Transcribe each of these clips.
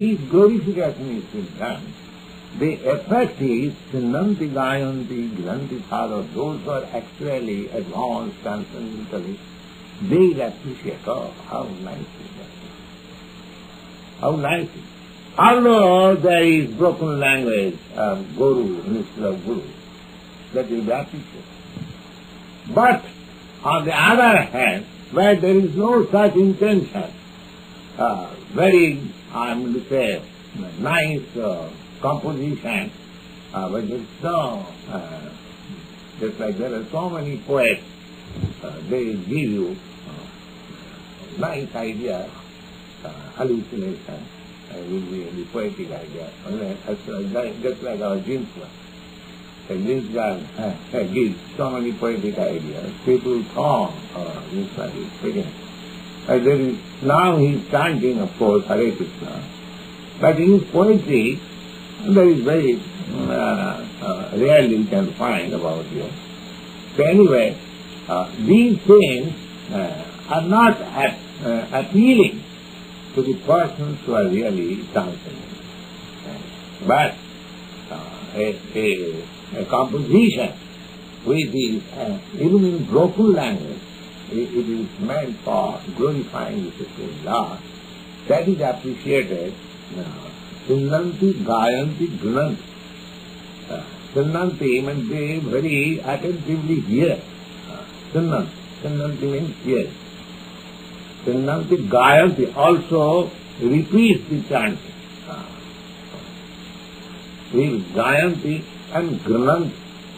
If glorification is being done, the effect is Sinnanti Gayanti Glanti Father, those who are actually advanced transcendentally, they will appreciate, oh, how nice is that. How nice it is. Although there is broken language of Guru instead of Guru, that will be appreciated. But on the other hand, where there is no such intention, very, I am to say, nice composition, but there is no, just like there are so many poets, they give you nice idea, hallucination, will be the poetic idea, just like our James one. This guy gives so many poetic ideas. People talk, this one is speaking. There is, now he is chanting, of course, Hare Krishna. But in his poetry, there is very rarely you can find about here. So anyway, these things are not appealing to the persons who are really transcendent. But a composition which is even in broken language, it is meant for glorifying the Supreme Lord. That is appreciated. Sinnanti, Gayanti, Gunanti. Sinnanti means they very attentively hear. Sinnanti means hear. Sinnanti, Gayanti also repeats the chanting. Gayanti and Gunanti.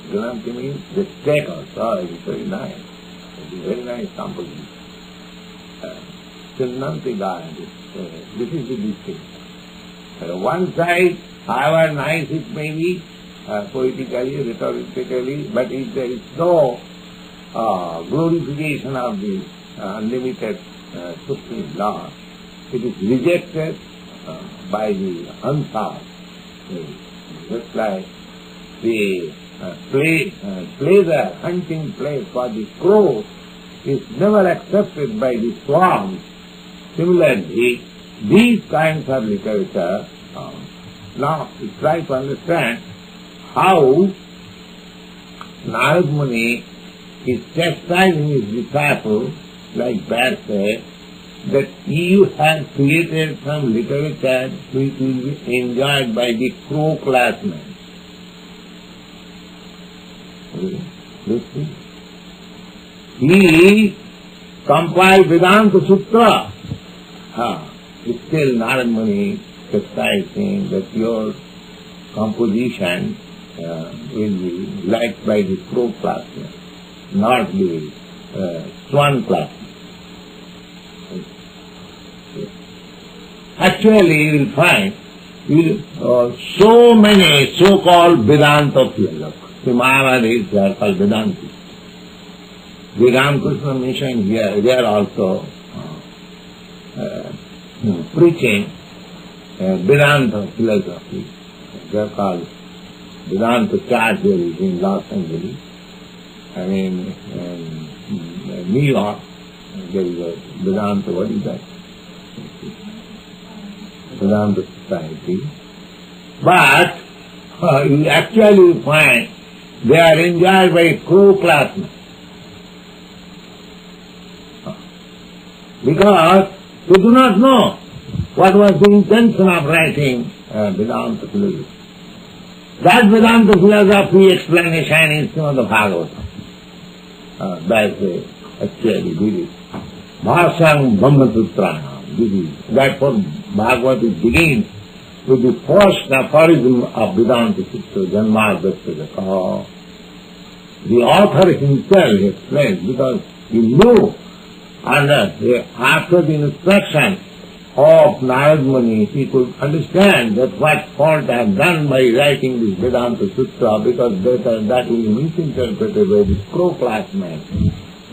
Gunanti means the take also. It is very nice. It is very nice composition. Sinnanti, Gayanti. This is the distinction. One side, however nice it may be, poetically, rhetorically, but if there is no glorification of the unlimited Supreme Lord, it is rejected by the unsought. Just like the pleasure, hunting place for the crows is never accepted by the swans. Similarly, these kinds of literature, now try to understand how Narad Muni is chastising his disciple, like Bear said, that you have created some literature which will be enjoyed by the crow classmen. He compiled Vedanta Sutra. Still Narad Muni chastising that your composition will be liked by the crow classmen, not the swan classmen. Actually, you will find so many so-called Vedanta philosophers. The Mahavadis are called Vedantis. The Ramakrishna mission here, they are also preaching Vedanta philosophy. They are called Vedanta Chacharyas in Los Angeles. And in New York, there is a Vedanta, what is that? Vedanta Society. But you actually find they are enjoyed by crow classmen. Because they do not know what was the intention of writing Vedanta philosophy. That Vedanta philosophy explanation is Srimad Bhagavatam. That's actually this is Bhasang Brahmasutrana. Therefore Bhagavad begins with the first aphorism of Vedanta Sutra, Janmadhyasya. The author himself explains, because he knew after the instruction of Narad Muni, he could understand that what fault I have done by writing this Vedanta Sutra, because that will be misinterpreted by the crow classmen.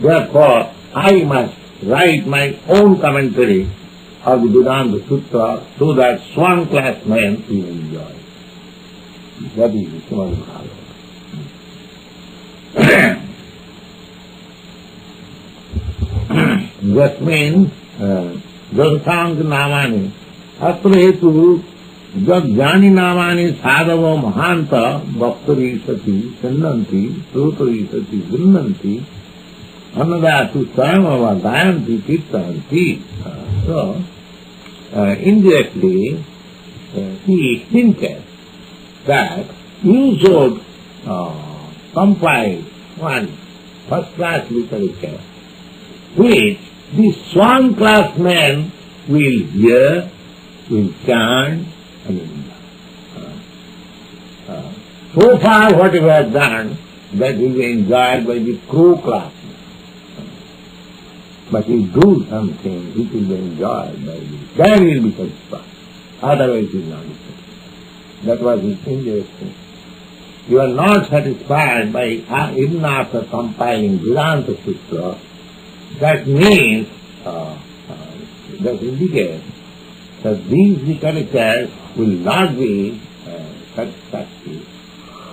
Therefore, I must write my own commentary of the Vedanta Sutra so that swan classmen will enjoy. That is the Srimad Bhagavatam. That means Dasang Namani, अत्र हेतु जब ज्ञानी नामानि साधवो महांत वक्तरी सती चंदंती श्रोतरी सती गृह्णन्ति अन्नदातु स्वयं गायन्ति कीर्तयन्ति. So indirectly he hinted that you should compile one first-class literature which the swan-class men will hear, will chant, and so far what you have done, that will be enjoyed by the crow-class. But you do something which will be enjoyed by you, then you will be satisfied. Otherwise you will not be satisfied. That was his indirect thing. You are not satisfied by even after compiling Vedanta Sutra. That means, that indicates that these literatures will not be satisfactory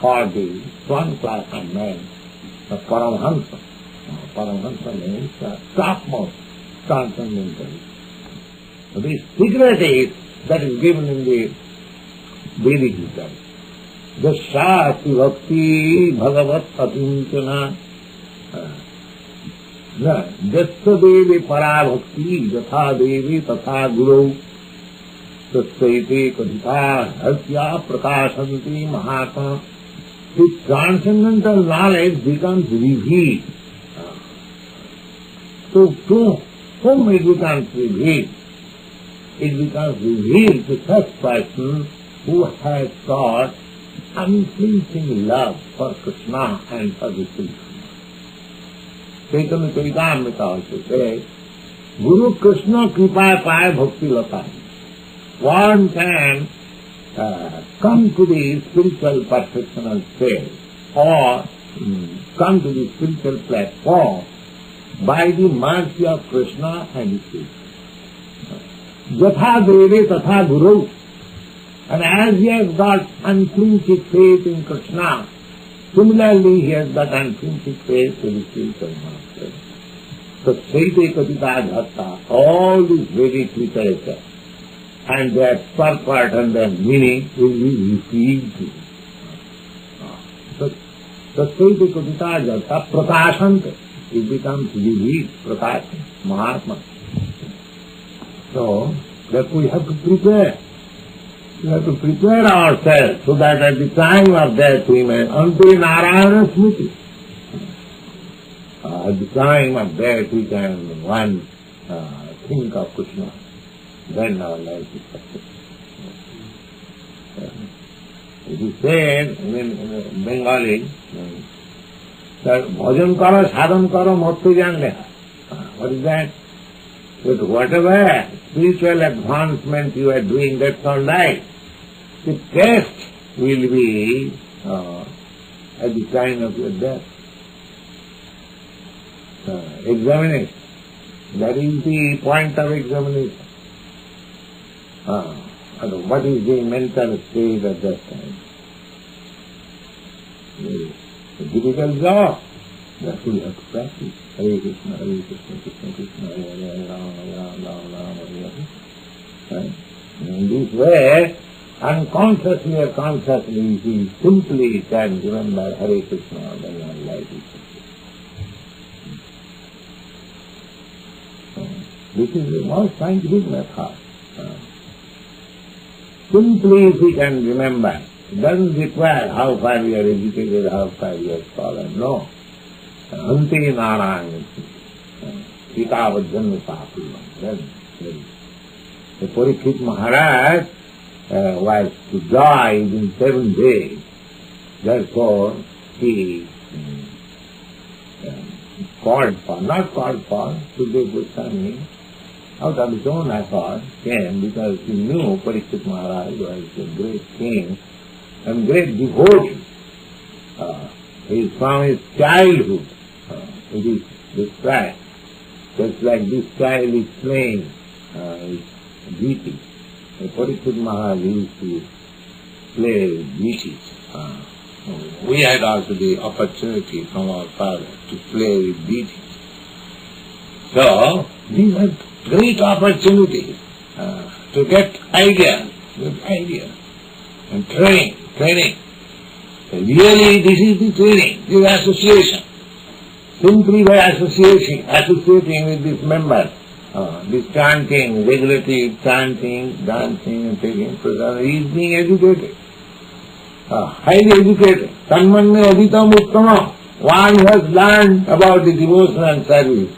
for the one class of men, the Paramahansa. Paramahansa means topmost transcendental. The secret is that is given in the Vedic literature. Jasati bhakti bhagavat atinchana jasta devi para bhakti jatha devi tatha guru tatsayate kadita hasya prakashanti mahatma. The transcendental knowledge becomes revealed. So to whom it becomes revealed? It becomes revealed to such person who has got unflinching love for Krishna and for the Sri. Chaitanya Charitamrita also says, Guru Krishna kripa paya bhakti lata. One can come to the spiritual perfectional state or come to the spiritual platform by the mercy of Krishna and the Sri. Jatha deve tatha guru. And as he has got unflinching faith in Krishna, similarly he has got unflinching faith in the spiritual master. So Saite Katita Dhata, all this Vedic literature and their purport and their meaning will be revealed to you. So Saite Katita Dhata Prakashante, it becomes revealed, Prakashant, Mahatma. So that we have to prepare. We have to prepare ourselves so that at the time of death we may ante Narayana Smriti. At the time of death we can think of Krishna. Then our life is successful. It is said in Bengali that bhajan karo, sadhan karo, mottu jan leha. What is that? That whatever spiritual advancement you are doing, that's all right. The test will be at the time of your death. Examination. That is the point of examination. What is the mental state at that time? It's a difficult job. That we have to practice. Hare Krishna, Hare Krishna, Krishna Krishna, Hare Hare, Rama Rama, Rama Hare Hare. Right? In this way, unconsciously or consciously, he simply can remember Hare Krishna, then our life is successful. This is the most scientific method. Simply if we can remember, it doesn't require how far we are educated, how far we are scholar. No. Ante Narayana Pitavajjanva Sapulam. The Parikshit Maharaj was to die in 7 days. Therefore, he not called for, Sukadeva Goswami, out of his own effort came because he knew Parikshit Maharaj was a great king and great devotee. He is from his childhood. It is described just like this child is playing his deity. Parikshit Maharaj used to play with deities. We had also the opportunity from our father to play with deities. So, these are great opportunities to get ideas, and training. Really, this is the training, this is association. Simply by associating with these members, this chanting, regulative chanting, dancing and taking prasadam, he is being educated. Highly educated. Tanmanne adhitam uttama. One who has learned about the devotion and service,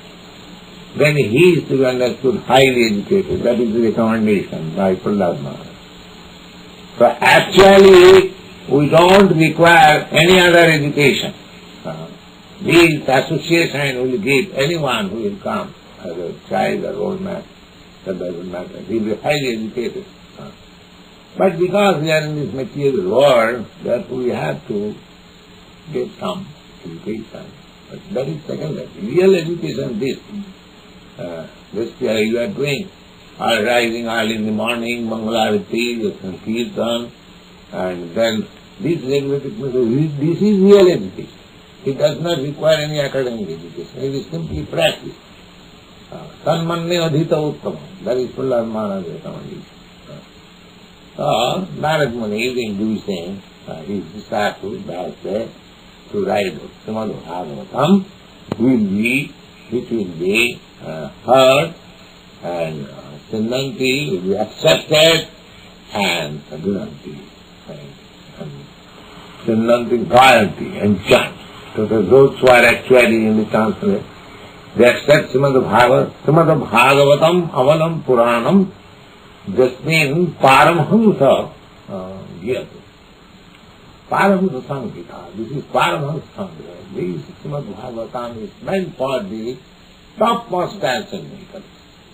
then he is to be understood highly educated. That is the recommendation by Prahlad Maharaj. So actually, we don't require any other education. This association will give anyone who will come, as a child or old man, that doesn't matter. He will be highly educated. But because we are in this material world, that we have to get some education. But that is secondary. Real education is this you are doing. Rising early in the morning, Mangalarati, Kirtan, and then this regulated method, this is real education. It does not require any academic education. It is simply practice. Tanmanne adhita uttama. That is Prahlad Maharaj's recommendation. So, Narad Muni is inducing his disciples to write Srimad Bhagavatam, which will be heard, and Siddhanti will be accepted, and Adunanti, and Siddhanti Gayanti, and chant. So those who are actually in the translation, they accept Srimad Bhagavatam Avalam Puranam, this means Paramhamsa Gyatu. Paramhamsa Samhita. This is Paramhamsa Samhita. This Srimad Bhagavatam is meant for the topmost transcendental.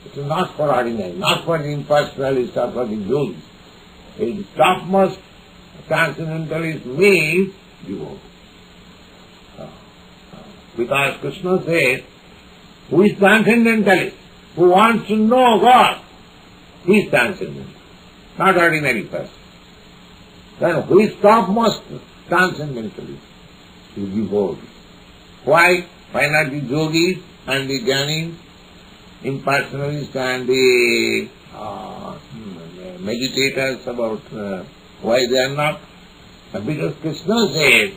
It is not for ordinary, not for the impersonalists or for the yogis. The topmost transcendentalist means devotee. Because Krishna says, who is transcendentalist, who wants to know God, he is transcendental, not ordinary person. Then who is topmost transcendentalist? He is devotee. Why? Why not the yogis and the jnanis, impersonalists and the meditators about why they are not? Because Krishna says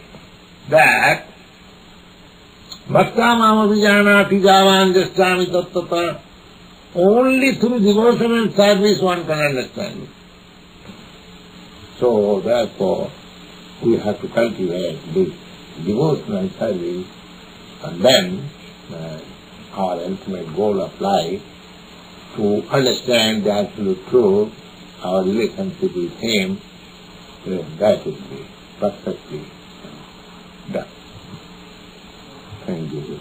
that Bhakta mama vijanati javan jasthami tattata. Only through devotion and service one can understand it. So therefore, we have to cultivate this devotion and service, and then our ultimate goal of life to understand the absolute truth, our relationship with Him, that will be perfectly done. Thank you.